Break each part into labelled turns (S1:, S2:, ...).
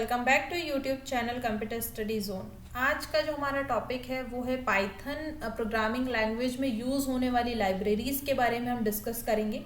S1: Welcome back to YouTube channel computer study zone. आज का जो हमारा टॉपिक है वो है पाइथन प्रोग्रामिंग लैंग्वेज में यूज़ होने वाली लाइब्रेरीज़ के बारे में हम डिस्कस करेंगे।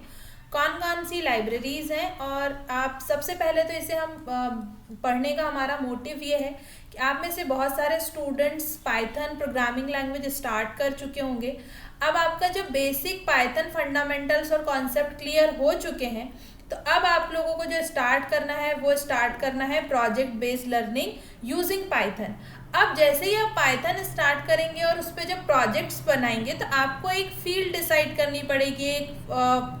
S1: कौन कौन सी लाइब्रेरीज़ हैं और आप सबसे पहले तो इसे हम पढ़ने का हमारा मोटिव ये है कि आप में से बहुत सारे students Python programming language start कर चुके होंगे। अब आपका जो बेसिक पाइथन फंडामेंटल्स और कॉन्सेप्ट क्लियर हो चुके हैं, तो अब आप लोगों को जो स्टार्ट करना है वो स्टार्ट करना है project based learning using Python. अब जैसे ही आप पाइथन स्टार्ट करेंगे और उस पर जब प्रोजेक्ट्स बनाएंगे तो आपको एक फील्ड डिसाइड करनी पड़ेगी,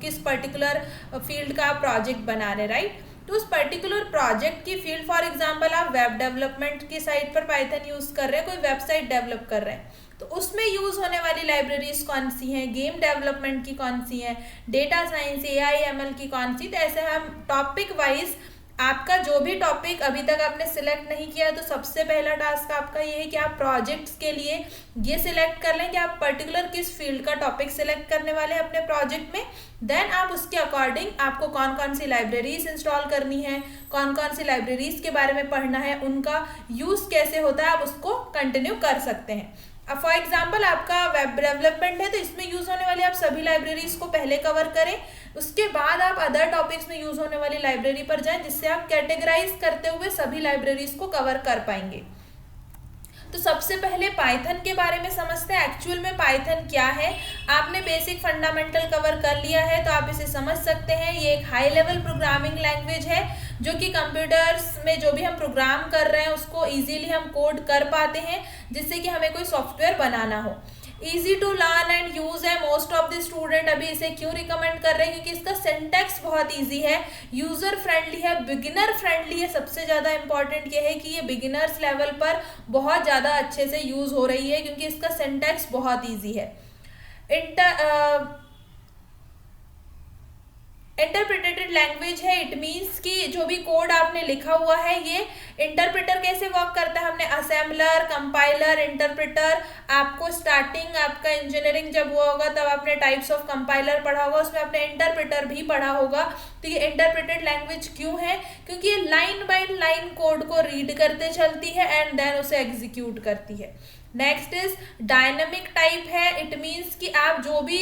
S1: किस पर्टिकुलर फील्ड का आप प्रोजेक्ट बना रहे, राइट। तो उस पर्टिकुलर प्रोजेक्ट की फील्ड, फॉर एग्जांपल आप वेब डेवलपमेंट की साइट पर पाइथन यूज़ कर रहे हैं, कोई वेबसाइट डेवलप कर रहे हैं, तो उसमें यूज़ होने वाली लाइब्रेरीज कौन सी हैं, गेम डेवलपमेंट की कौन सी हैं, डेटा साइंस AI ML की कौन सी। तो ऐसे हम टॉपिक वाइज आपका जो भी टॉपिक अभी तक आपने सिलेक्ट नहीं किया, तो सबसे पहला टास्क आपका ये है कि आप प्रोजेक्ट्स के लिए ये सिलेक्ट कर लें कि आप पर्टिकुलर किस फील्ड का टॉपिक सिलेक्ट करने वाले हैं अपने प्रोजेक्ट में। देन आप उसके अकॉर्डिंग आपको कौन कौन सी लाइब्रेरीज इंस्टॉल करनी है, कौन कौन सी लाइब्रेरीज के बारे में पढ़ना है, उनका यूज़ कैसे होता है, आप उसको कंटिन्यू कर सकते हैं। अब फॉर एग्जाम्पल आपका वेब डेवलपमेंट है तो इसमें यूज़ होने वाली आप सभी लाइब्रेरीज को पहले कवर करें, उसके बाद आप अदर टॉपिक्स में यूज़ होने वाली लाइब्रेरी पर जाएं, जिससे आप कैटेगराइज करते हुए सभी लाइब्रेरीज को कवर कर पाएंगे। तो सबसे पहले पाइथन के बारे में समझते हैं, एक्चुअल में पाइथन क्या है। आपने बेसिक फंडामेंटल कवर कर लिया है तो आप इसे समझ सकते हैं। ये एक हाई लेवल प्रोग्रामिंग लैंग्वेज है जो कि कंप्यूटर्स में जो भी हम प्रोग्राम कर रहे हैं उसको इजीली हम कोड कर पाते हैं, जिससे कि हमें कोई सॉफ्टवेयर बनाना हो। Easy to learn and use है। मोस्ट ऑफ द स्टूडेंट अभी इसे क्यों रिकमेंड कर रहे हैं, क्योंकि इसका सिंटैक्स बहुत ईजी है, यूजर फ्रेंडली है, बिगिनर फ्रेंडली है। सबसे ज़्यादा इंपॉर्टेंट ये है कि ये बिगिनर्स लेवल पर बहुत ज़्यादा अच्छे से यूज़ हो रही है, क्योंकि इसका सिंटैक्स बहुत ईजी है। इंटरप्रिटेटेड लैंग्वेज है। इट मीन्स कि जो भी कोड आपने लिखा हुआ है, ये इंटरप्रेटर कैसे वर्क करता है, हमने असेंबलर, कंपाइलर, इंटरप्रेटर, आपको स्टार्टिंग आपका इंजीनियरिंग जब हुआ होगा तब आपने टाइप्स ऑफ कंपाइलर पढ़ा होगा, उसमें आपने इंटरप्रेटर भी पढ़ा होगा। तो ये इंटरप्रेटेड लैंग्वेज क्यों है, क्योंकि ये लाइन बाय लाइन कोड को रीड करते चलती है एंड देन उसे एग्जीक्यूट करती है। नेक्स्ट इज डायनेमिक टाइप है। इट मीन्स कि आप जो भी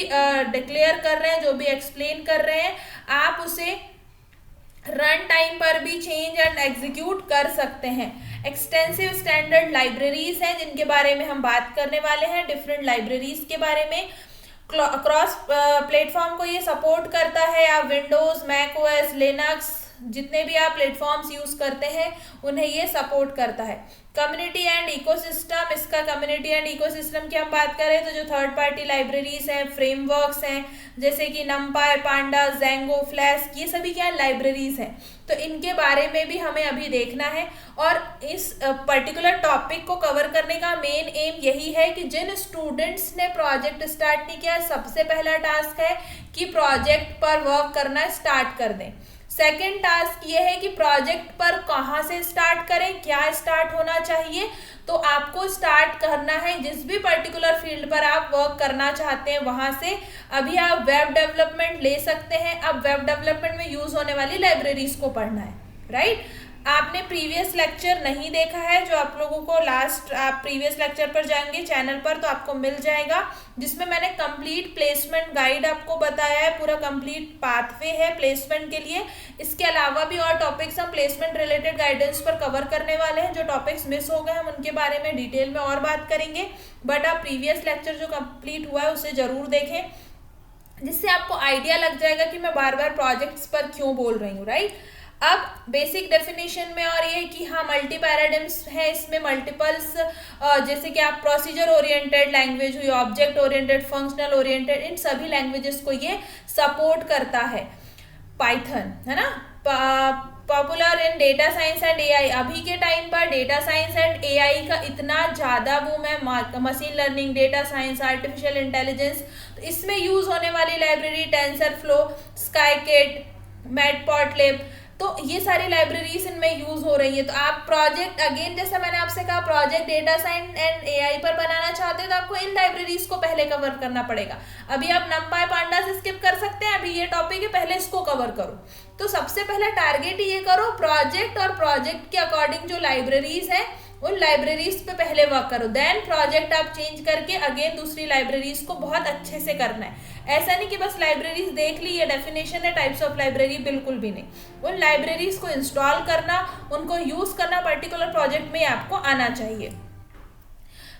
S1: डिक्लेयर कर रहे हैं, जो भी एक्सप्लेन कर रहे हैं, आप उसे रन टाइम पर भी चेंज एंड एग्जीक्यूट कर सकते हैं। एक्सटेंसिव स्टैंडर्ड लाइब्रेरीज हैं जिनके बारे में हम बात करने वाले हैं, डिफरेंट लाइब्रेरीज के बारे में। क्रॉस प्लेटफॉर्म को ये सपोर्ट करता है। आप विंडोज, मैक OS, लिनक्स, जितने भी आप प्लेटफॉर्म्स यूज़ करते हैं उन्हें ये सपोर्ट करता है। कम्युनिटी एंड इकोसिस्टम, इसका कम्युनिटी एंड इकोसिस्टम की हम बात करें तो जो थर्ड पार्टी लाइब्रेरीज हैं, फ्रेमवर्क्स हैं, जैसे कि नमपाई, पांडास, जेंगो, फ्लैस्क, ये सभी क्या लाइब्रेरीज हैं, तो इनके बारे में भी हमें अभी देखना है। और इस पर्टिकुलर टॉपिक को कवर करने का मेन एम यही है कि जिन स्टूडेंट्स ने प्रोजेक्ट स्टार्ट नहीं किया, सबसे पहला टास्क है कि प्रोजेक्ट पर वर्क करना स्टार्ट कर दें। सेकेंड टास्क ये है कि प्रोजेक्ट पर कहाँ से स्टार्ट करें, क्या स्टार्ट होना चाहिए। तो आपको स्टार्ट करना है जिस भी पर्टिकुलर फील्ड पर आप वर्क करना चाहते हैं वहाँ से। अभी आप वेब डेवलपमेंट ले सकते हैं। अब वेब डेवलपमेंट में यूज़ होने वाली लाइब्रेरीज को पढ़ना है, राइट। आपने प्रीवियस लेक्चर नहीं देखा है, जो आप लोगों को आप प्रीवियस लेक्चर पर जाएंगे चैनल पर तो आपको मिल जाएगा, जिसमें मैंने कंप्लीट प्लेसमेंट गाइड आपको बताया है, पूरा कंप्लीट पाथवे है प्लेसमेंट के लिए। इसके अलावा भी और टॉपिक्स हम प्लेसमेंट रिलेटेड गाइडेंस पर कवर करने वाले हैं। जो टॉपिक्स मिस हो गए हम उनके बारे में डिटेल में और बात करेंगे, बट आप प्रीवियस लेक्चर जो कंप्लीट हुआ है उसे ज़रूर देखें, जिससे आपको आइडिया लग जाएगा कि मैं बार बार प्रोजेक्ट्स पर क्यों बोल रही हूँ, राइट। अब बेसिक डेफिनेशन में और ये है कि हाँ मल्टी पैराडिम्स है, इसमें मल्टीपल्स, जैसे कि आप प्रोसीजर ओरिएंटेड लैंग्वेज हुई, ऑब्जेक्ट ओरिएंटेड, फंक्शनल ओरिएंटेड, इन सभी लैंग्वेजेस को ये सपोर्ट करता है पाइथन, है ना। Popular in data science and AI। अभी के टाइम पर डेटा साइंस एंड AI का इतना ज़्यादा बूम है, machine learning, data science, artificial intelligence, तो इसमें यूज़ होने वाली लाइब्रेरी टेंसरफ्लो, स्काईकिट, मैटप्लॉटलिब, तो ये सारी लाइब्रेरीज इनमें यूज हो रही है। तो आप प्रोजेक्ट अगेन जैसा मैंने आपसे कहा project data science and AI पर बनाना चाहते हैं तो आपको इन लाइब्रेरीज को पहले कवर करना पड़ेगा। अभी आप numpy pandas स्किप कर सकते हैं, अभी ये टॉपिक है, पहले इसको कवर करो। तो सबसे पहला टारगेट ये करो प्रोजेक्ट और प्रोजेक्ट के अकॉर्डिंग जो लाइब्रेरीज है उन लाइब्रेरीज पे पहले वर्क करो, देन प्रोजेक्ट आप चेंज करके अगेन दूसरी लाइब्रेरीज को बहुत अच्छे से करना है। ऐसा नहीं कि बस लाइब्रेरीज देख ली, ये डेफिनेशन है टाइप्स ऑफ लाइब्रेरी, बिल्कुल भी नहीं। उन लाइब्रेरीज को इंस्टॉल करना, उनको यूज करना पर्टिकुलर प्रोजेक्ट में आपको आना चाहिए।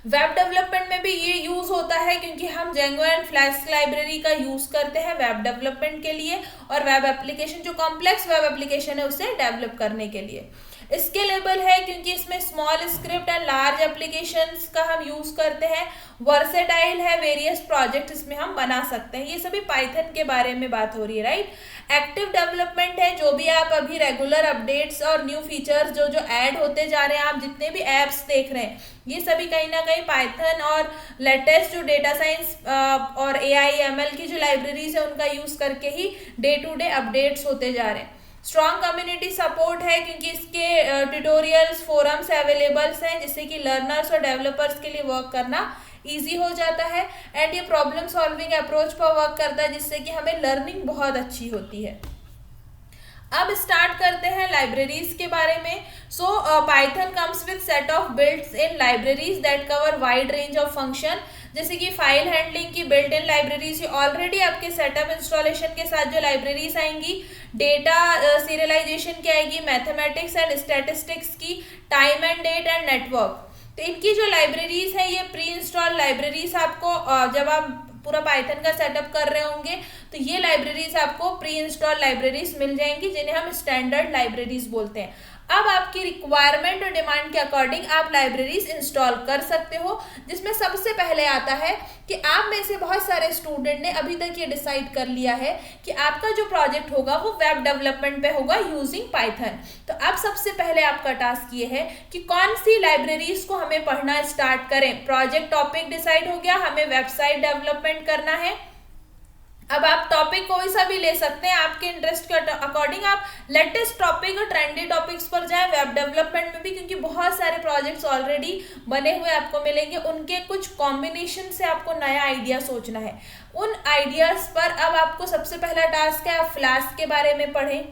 S1: वेब डेवलपमेंट में भी ये यूज होता है क्योंकि हम जेंगो एंड फ्लैस्क लाइब्रेरी का यूज करते हैं वेब डेवलपमेंट के लिए और वेब एप्लीकेशन जो कॉम्प्लेक्स वेब एप्लीकेशन है उसे डेवलप करने के लिए। स्केलेबल है क्योंकि इसमें small script and large applications का हम यूज करते हैं। वर्सेटाइल है, वेरियस प्रोजेक्ट इसमें हम बना सकते हैं। ये सभी पाइथन के बारे में बात हो रही है, राइट। एक्टिव डेवलपमेंट है, जो भी आप अभी रेगुलर अपडेट्स और न्यू फीचर्स जो जो ऐड होते जा रहे हैं, आप जितने भी एप्स देख रहे हैं ये सभी कहीं ना कहीं पाइथन और लेटेस्ट जो डेटा साइंस और एआई एमएल की जो लाइब्रेरीज है उनका यूज करके ही डे टू डे अपडेट्स होते जा रहे हैं। स्ट्रॉन्ग कम्युनिटी सपोर्ट है क्योंकि इसके ट्यूटोरियल्स फोरम्स अवेलेबल्स हैं जिससे कि लर्नर्स और डेवलपर्स के लिए वर्क करना ईजी हो जाता है। एंड ये प्रॉब्लम सॉल्विंग अप्रोच पर वर्क करता है जिससे कि हमें लर्निंग बहुत अच्छी होती है। अब स्टार्ट करते हैं लाइब्रेरीज के बारे में। So Python comes with set of builts in libraries that cover wide range of function, जैसे कि फाइल हैंडलिंग की बिल्ट इन लाइब्रेरीज, ये ऑलरेडी आपके सेटअप इंस्टॉलेशन के साथ जो लाइब्रेरीज आएंगी, डेटा सीरियलाइजेशन की आएगी, मैथमेटिक्स एंड स्टैटिस्टिक्स की, time and date and network. तो इनकी जो लाइब्रेरीज है ये प्री इंस्टॉल लाइब्रेरीज आपको जब आप पूरा पाइथन का सेटअप कर रहे होंगे तो ये लाइब्रेरीज आपको प्री इंस्टॉल लाइब्रेरीज मिल जाएंगी जिन्हें हम स्टैंडर्ड लाइब्रेरीज बोलते हैं। अब आपकी रिक्वायरमेंट और डिमांड के अकॉर्डिंग आप लाइब्रेरीज इंस्टॉल कर सकते हो, जिसमें सबसे पहले आता है कि आप में से बहुत सारे स्टूडेंट ने अभी तक ये डिसाइड कर लिया है कि आपका जो प्रोजेक्ट होगा वो वेब डेवलपमेंट पे होगा यूजिंग पाइथन। तो अब सबसे पहले आपका टास्क ये है कि कौन सी लाइब्रेरीज को हमें पढ़ना स्टार्ट करें। प्रोजेक्ट टॉपिक डिसाइड हो गया, हमें वेबसाइट डेवलपमेंट करना है। अब आप टॉपिक कोई सा भी ले सकते हैं, आपके इंटरेस्ट के अकॉर्डिंग आप लेटेस्ट टॉपिक और ट्रेंडी टॉपिक्स पर जाएं वेब डेवलपमेंट में भी, क्योंकि बहुत सारे प्रोजेक्ट्स ऑलरेडी बने हुए आपको मिलेंगे, उनके कुछ कॉम्बिनेशन से आपको नया आइडिया सोचना है। उन आइडियाज पर अब आपको सबसे पहला टास्क है, आप फ्लैस्क के बारे में पढ़ें,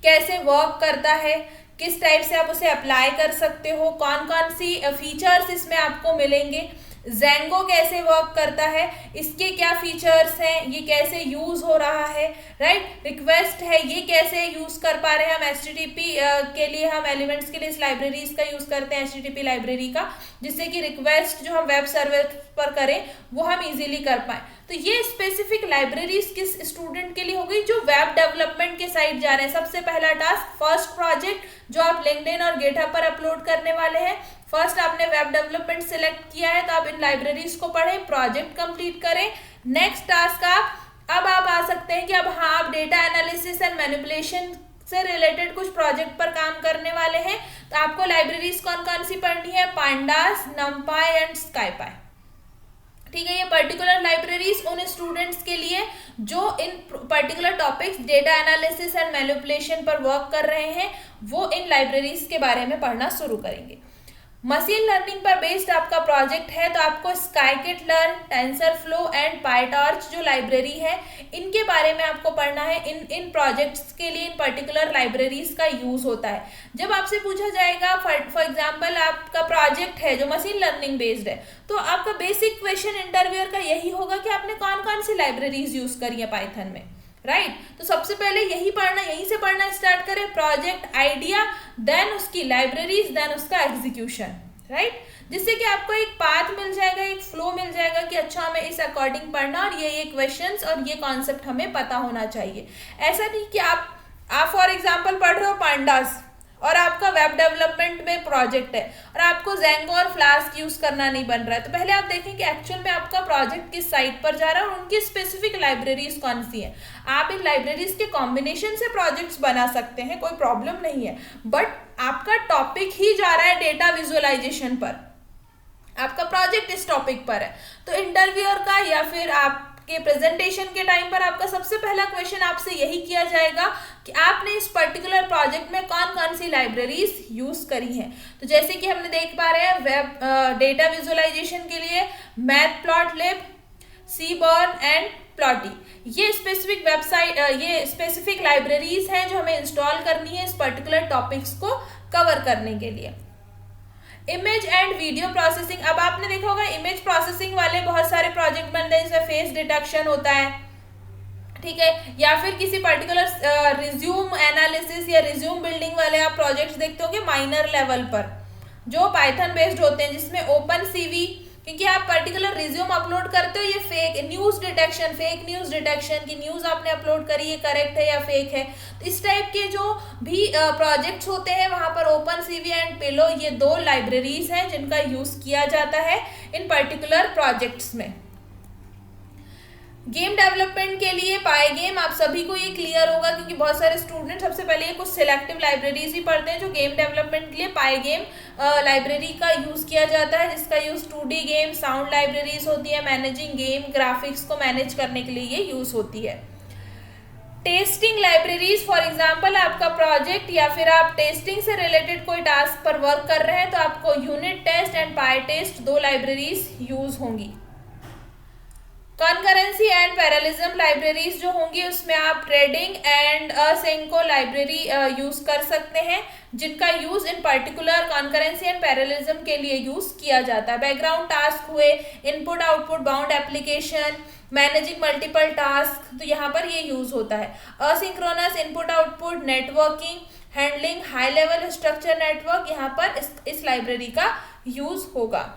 S1: कैसे वर्क करता है, किस टाइप से आप उसे अप्लाई कर सकते हो, कौन कौन सी फीचर्स इसमें आपको मिलेंगे, जेंगो कैसे वर्क करता है, इसके क्या फीचर्स हैं, ये कैसे यूज हो रहा है, राइट। रिक्वेस्ट है, ये कैसे यूज कर पा रहे हैं हम एचटीटीपी के लिए, हम एलिमेंट्स के लिए इस लाइब्रेरीज का यूज करते हैं एचटीटीपी लाइब्रेरी का, जिससे कि रिक्वेस्ट जो हम वेब सर्वर पर करें वो हम इजीली कर पाए। तो ये स्पेसिफिक लाइब्रेरीज किस स्टूडेंट के लिए हो गई, जो वेब डेवलपमेंट के साइड जा रहे हैं। सबसे पहला टास्क, फर्स्ट प्रोजेक्ट जो आप लिंक्डइन और गिटहब पर अपलोड करने वाले हैं, फर्स्ट आपने वेब डेवलपमेंट सिलेक्ट किया है तो आप इन लाइब्रेरीज को पढ़ें, प्रोजेक्ट कंप्लीट करें। नेक्स्ट टास्क अब आप आ सकते हैं कि अब हाँ आप डेटा एनालिसिस एंड मैनिपुलेशन से रिलेटेड कुछ प्रोजेक्ट पर काम करने वाले हैं, तो आपको लाइब्रेरीज कौन कौन सी पढ़नी है, पांडास, नम्पाई एंड स्काईपाई। ठीक है, ये पर्टिकुलर लाइब्रेरीज उन स्टूडेंट्स के लिए जो इन particular topics data analysis and manipulation पर वर्क कर रहे हैं, वो इन लाइब्रेरीज के बारे में पढ़ना शुरू करेंगे। मशीन लर्निंग पर बेस्ड आपका प्रोजेक्ट है तो आपको स्काईकिट लर्न, टेंसरफ्लो एंड पाइटॉर्च जो लाइब्रेरी है इनके बारे में आपको पढ़ना है। इन प्रोजेक्ट्स के लिए इन पर्टिकुलर लाइब्रेरीज का यूज होता है। जब आपसे पूछा जाएगा फॉर एग्जांपल आपका प्रोजेक्ट है जो मशीन लर्निंग बेस्ड है, तो आपका बेसिक क्वेश्चन इंटरव्यूअर का यही होगा कि आपने कौन कौन सी लाइब्रेरीज यूज करी है पाइथन में, राइट। तो सबसे पहले यही पढ़ना, यहीं से पढ़ना स्टार्ट करें, प्रोजेक्ट आइडिया, देन उसकी लाइब्रेरीज, देन उसका एग्जीक्यूशन, राइट। जिससे कि आपको एक पाथ मिल जाएगा, एक फ्लो मिल जाएगा कि अच्छा हमें इस अकॉर्डिंग पढ़ना और ये क्वेश्चंस और ये कॉन्सेप्ट हमें पता होना चाहिए। ऐसा नहीं कि आप फॉर एग्जांपल पढ़ रहे हो पांडास और आपका वेब डेवलपमेंट में प्रोजेक्ट है और आपको जेंगो और फ्लास्क यूज करना नहीं बन रहा है, तो पहले आप देखें कि एक्चुअल में आपका प्रोजेक्ट किस साइट पर जा रहा है और उनकी स्पेसिफिक लाइब्रेरीज कौन सी है। आप इन लाइब्रेरीज के कॉम्बिनेशन से प्रोजेक्ट्स बना सकते हैं, कोई प्रॉब्लम नहीं है, बट आपका टॉपिक ही जा रहा है डेटा विजुअलाइजेशन पर, आपका प्रोजेक्ट इस टॉपिक पर है, तो इंटरव्यूअर का या फिर आप आपके प्रेजेंटेशन के टाइम पर आपका सबसे पहला क्वेश्चन आपसे यही किया जाएगा कि आपने इस पर्टिकुलर प्रोजेक्ट में कौन कौन सी लाइब्रेरीज यूज करी हैं। तो जैसे कि हमने देख पा रहे हैं वेब डेटा विजुअलाइजेशन के लिए मैटप्लॉटलिब, सीबॉर्न एंड प्लॉटी, ये स्पेसिफिक वेबसाइट ये स्पेसिफिक लाइब्रेरीज हैं जो हमें इंस्टॉल करनी है इस पर्टिकुलर टॉपिक्स को कवर करने के लिए। इमेज एंड वीडियो प्रोसेसिंग, अब आपने देखा होगा इमेज प्रोसेसिंग वाले बहुत सारे प्रोजेक्ट बनते हैं जिसमें फेस डिटेक्शन होता है, ठीक है, या फिर किसी पर्टिकुलर रिज्यूम एनालिसिस या रिज्यूम बिल्डिंग वाले आप प्रोजेक्ट्स देखते होंगे माइनर लेवल पर जो पाइथन बेस्ड होते हैं, जिसमें ओपन सीवी, क्योंकि आप पर्टिकुलर रिज्यूम अपलोड करते हो, ये fake news detection, fake news detection की न्यूज आपने अपलोड करी, ये करेक्ट है या फेक है। तो इस टाइप के जो भी प्रोजेक्ट्स होते हैं वहां पर ओपन सीवी एंड पिलो, ये दो लाइब्रेरीज हैं जिनका यूज किया जाता है इन पर्टिकुलर प्रोजेक्ट्स में। गेम डेवलपमेंट के लिए पाइगेम, आप सभी को ये क्लियर होगा क्योंकि बहुत सारे स्टूडेंट सबसे पहले ये कुछ सिलेक्टिव लाइब्रेरीज ही पढ़ते हैं जो गेम डेवलपमेंट के लिए पाइगेम लाइब्रेरी का यूज़ किया जाता है, जिसका use 2D game, sound libraries होती है, मैनेजिंग गेम ग्राफिक्स को मैनेज करने के लिए ये यूज़ होती है। टेस्टिंग लाइब्रेरीज, फॉर एग्जांपल आपका प्रोजेक्ट या फिर आप टेस्टिंग से रिलेटेड कोई टास्क पर वर्क कर रहे हैं तो आपको unit test and pytest दो लाइब्रेरीज यूज़ होंगी। कॉन्करेंसी एंड पैरेललिज्म लाइब्रेरीज जो होंगी उसमें आप threading and asyncio library use कर सकते हैं, जिनका use in particular concurrency and parallelism के लिए यूज किया जाता है। बैकग्राउंड टास्क हुए, input output bound application, managing multiple task, तो यहाँ पर ये यूज होता है। Asynchronous input output, networking, handling high level structure network, यहाँ पर इस लाइब्रेरी का यूज होगा।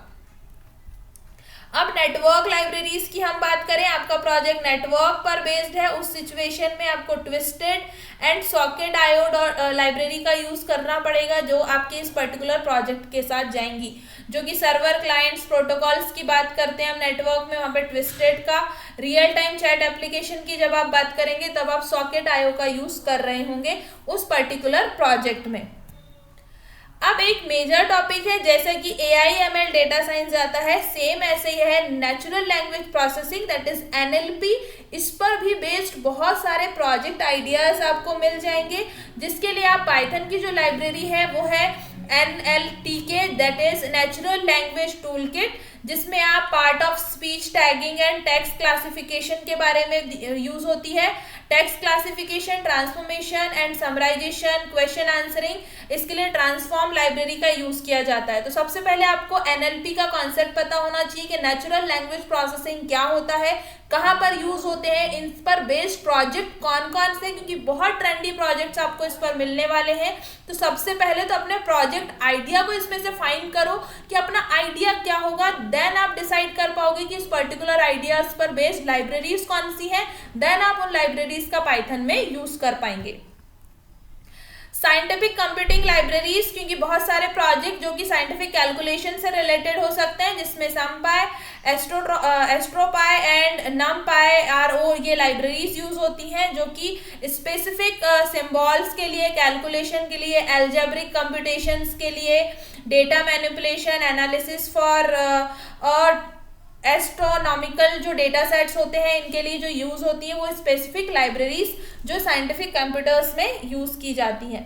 S1: अब नेटवर्क लाइब्रेरीज की हम बात करें, आपका प्रोजेक्ट नेटवर्क पर बेस्ड है, उस सिचुएशन में आपको ट्विस्टेड एंड सॉकेट डायोड और लाइब्रेरी का यूज करना पड़ेगा जो आपके इस पर्टिकुलर प्रोजेक्ट के साथ जाएंगी, जो कि सर्वर क्लाइंट्स प्रोटोकॉल्स की बात करते हैं हम नेटवर्क में, वहाँ पे ट्विस्टेड का। रियल टाइम चैट एप्लीकेशन की जब आप बात करेंगे तब आप सॉकेट आईओ का यूज कर रहे होंगे उस पर्टिकुलर प्रोजेक्ट में। अब एक मेजर टॉपिक है जैसे कि AI/ML डेटा साइंस जाता है, सेम ऐसे ही है natural language processing that is NLP, इस पर भी बेस्ड बहुत सारे प्रोजेक्ट आइडियाज आपको मिल जाएंगे, जिसके लिए आप पाइथन की जो लाइब्रेरी है वो है NLTK that is natural language tool kit, जिसमें आप part of speech tagging and text classification के बारे में यूज होती है। Text classification, transformation and summarisation, question answering, इसके लिए ट्रांसफॉर्म लाइब्रेरी का यूज किया जाता है। तो सबसे पहले आपको NLP का कॉन्सेप्ट पता होना चाहिए कि नेचुरल लैंग्वेज प्रोसेसिंग क्या होता है, कहाँ पर यूज होते हैं, इन पर बेस्ड प्रोजेक्ट कौन कौन से, क्योंकि बहुत ट्रेंडी प्रोजेक्ट्स आपको इस पर मिलने वाले हैं। तो सबसे पहले तो अपने प्रोजेक्ट आइडिया को इसमें से फाइंड करो कि अपना आइडिया क्या होगा, देन आप डिसाइड कर पाओगे कि इस पर्टिकुलर आइडियाज पर बेस्ड लाइब्रेरीज कौन सी है, देन आप उन लाइब्रेरीज का पाइथन में यूज कर पाएंगे। साइंटिफिक कंप्यूटिंग लाइब्रेरीज, क्योंकि बहुत सारे प्रोजेक्ट जो कि साइंटिफिक कैलकुलेशन से रिलेटेड हो सकते हैं, जिसमें समपाई, एस्ट्रोपाई एंड नमपाई RO ये लाइब्रेरीज यूज होती हैं, जो कि स्पेसिफिक सिंबल्स के लिए, कैलकुलेशन के लिए, एल्जेब्रिक कंप्यूटेशंस के लिए, डेटा मैनिपुलेशन, एनालिसिस फॉर और एस्ट्रोनॉमिकल जो डेटा सेट्स होते हैं इनके लिए जो यूज होती है वो स्पेसिफिक लाइब्रेरीज जो साइंटिफिक कंप्यूटर्स में यूज की जाती हैं।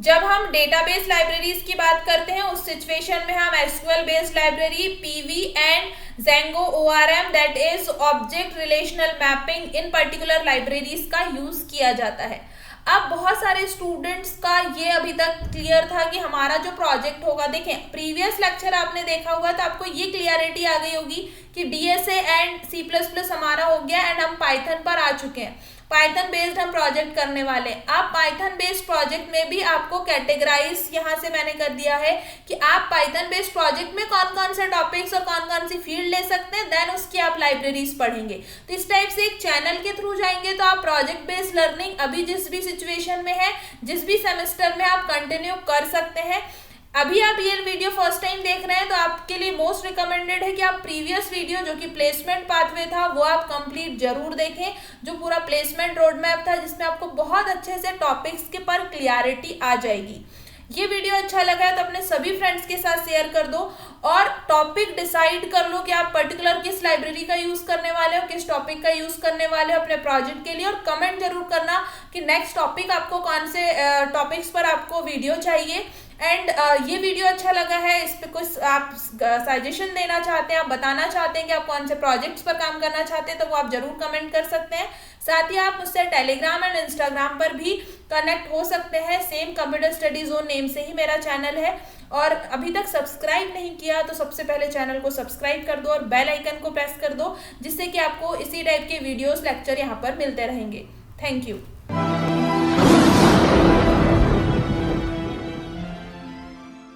S1: जब हम डेटाबेस लाइब्रेरीज की बात करते हैं उस सिचुएशन में हम SQL based library, PV and Django ORM that is object relational mapping, in particular libraries का यूज किया जाता है। अब बहुत सारे स्टूडेंट्स का ये अभी तक क्लियर था कि हमारा जो प्रोजेक्ट होगा, देखें प्रीवियस लेक्चर आपने देखा होगा तो आपको ये क्लियरिटी आ गई होगी कि DSA एंड C++ हमारा हो गया एंड हम पाइथन पर आ चुके हैं, पाइथन बेस्ड हम प्रोजेक्ट करने वाले। अब पाइथन बेस्ड प्रोजेक्ट में भी आपको कैटेगराइज यहाँ से मैंने कर दिया है कि आप पाइथन बेस्ड प्रोजेक्ट में कौन कौन से टॉपिक्स और कौन कौन सी फील्ड ले सकते हैं, देन उसकी आप लाइब्रेरीज पढ़ेंगे। तो इस टाइप से एक चैनल के थ्रू जाएंगे तो आप प्रोजेक्ट बेस्ड लर्निंग अभी जिस भी सिचुएशन में है, जिस भी सेमेस्टर में आप कंटिन्यू कर सकते हैं। अभी आप ये वीडियो फर्स्ट टाइम देख रहे हैं तो आपके लिए मोस्ट रिकमेंडेड है कि आप प्रीवियस वीडियो जो कि प्लेसमेंट पाथवे था वो आप कंप्लीट जरूर देखें, जो पूरा प्लेसमेंट रोड मैप था जिसमें आपको बहुत अच्छे से टॉपिक्स के पर क्लियरिटी आ जाएगी। ये वीडियो अच्छा लगा है तो अपने सभी फ्रेंड्स के साथ शेयर कर दो और टॉपिक डिसाइड कर लो कि आप पर्टिकुलर किस लाइब्रेरी का यूज करने वाले हो, किस टॉपिक का यूज करने वाले हो अपने प्रोजेक्ट के लिए। और कमेंट जरूर करना कि नेक्स्ट टॉपिक आपको कौन से टॉपिक्स पर आपको वीडियो चाहिए। एंड ये वीडियो अच्छा लगा है, इस पे कुछ आप सजेशन देना चाहते हैं, आप बताना चाहते हैं कि आप कौन से प्रोजेक्ट्स पर काम करना चाहते हैं, तो वो आप जरूर कमेंट कर सकते हैं। साथ ही आप मुझसे टेलीग्राम एंड इंस्टाग्राम पर भी कनेक्ट हो सकते हैं, same computer study zone name से ही मेरा चैनल है। और अभी तक सब्सक्राइब नहीं किया तो सबसे पहले चैनल को सब्सक्राइब कर दो और बेल आइकन को प्रेस कर दो, जिससे कि आपको इसी टाइप के वीडियोस लेक्चर यहाँ पर मिलते रहेंगे। Thank you.